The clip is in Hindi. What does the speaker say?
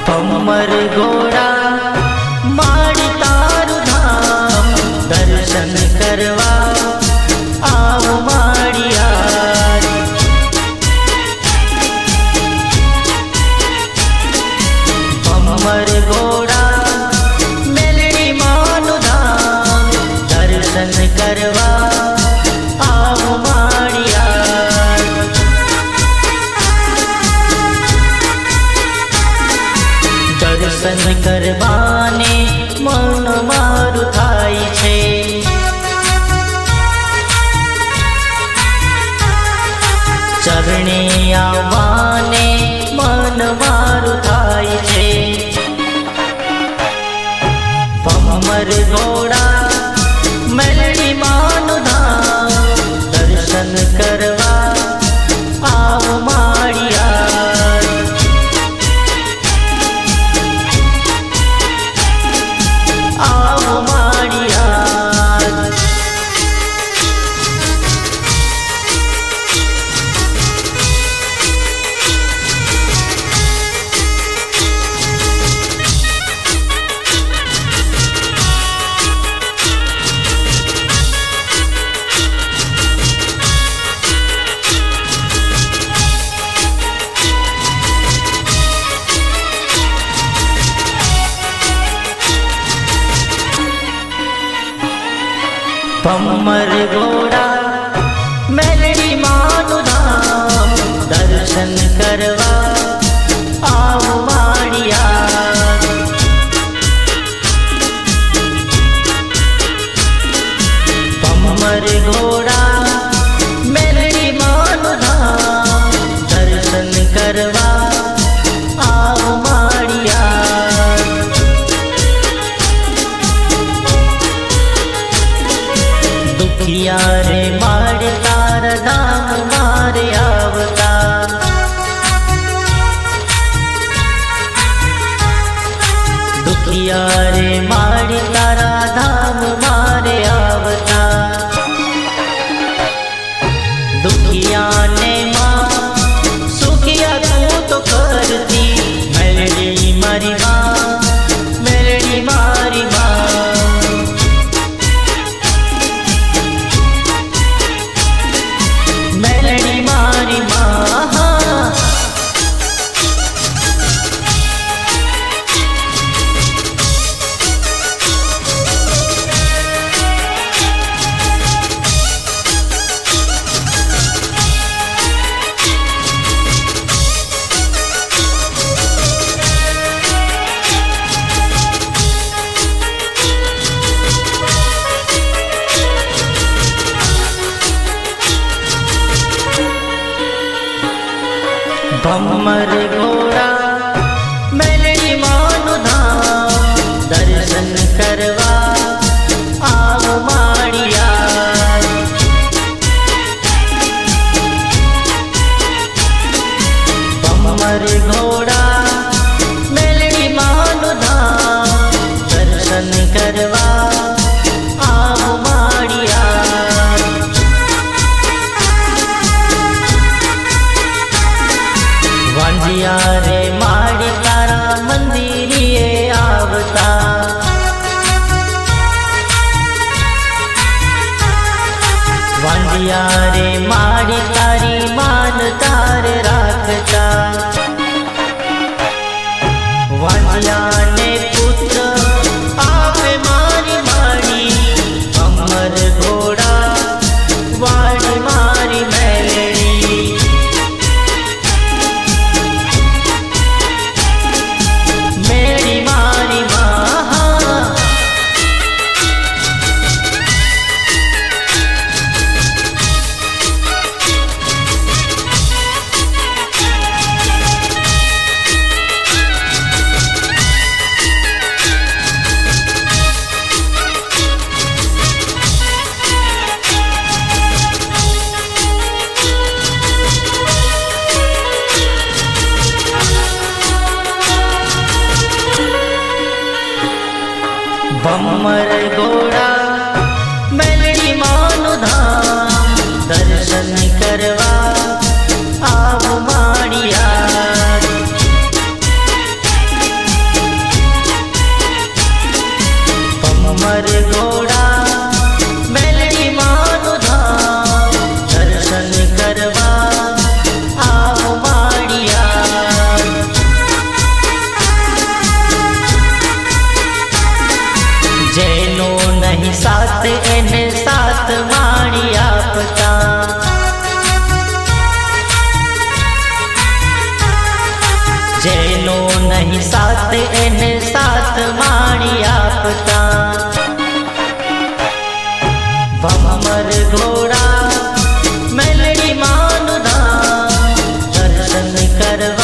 भम्मर घोड़ा माड़ी तारू धाम दर्शन करवा आओ माड़िया। भम्मर घोड़ा मेलड़ी मानु धाम दर्शन करवा आओ माड़िया। दर्शन करवाने मन मारू थाय छे। चरणे आववाने मन मारू थाय छे। भम्मर घोड़ा मेलड़ी मानु धाम दर्शन करवा आओ माड़िया। आओ माड़िया। भम्मर घोड़ा मेलड़ी मानु धाम दर्शन करवा आओ माड़िया। भम्मर घोड़ा मेलड़ी मानु धाम दर्शन करवा आओ माड़िया। दुखिया रे मारे तार धाम मारे आवता। दुखिया रे मारे तारा धाम मारे आवता। दुखिया ने माँ सुखिया तू तो करती। मेलड़ी मारी माँ मेलड़ी मारी माँ। मेलड़ी मारी माँ। भम्मर घोड़ा मेलड़ी मानु धाम दर्शन करवा आओ माड़िया। भम्मर घोड़ा मेलड़ी मानु धाम दर्शन करवा आओ माड़िया। वांझिया रे माड़ी तारा मंदिरिए आवता। वांझिया रे माड़ी तारी मान तार राखता। वांझिया ने पुत्र आवे मारी माड़ी। भम्मर घोड़ा वाड़ी मारी मेलड़ी। मेरी मारी माँ। भम्मर घोड़ा मेलड़ी मानु धाम दर्शन करवा आओ माड़िया। साथ એને સાથ માણી આપતા જેનો નહીં સાથ એને સાથ માણી આપતા ભમર ઘોડા મેલડી માનું ધામ દર્શન કરવા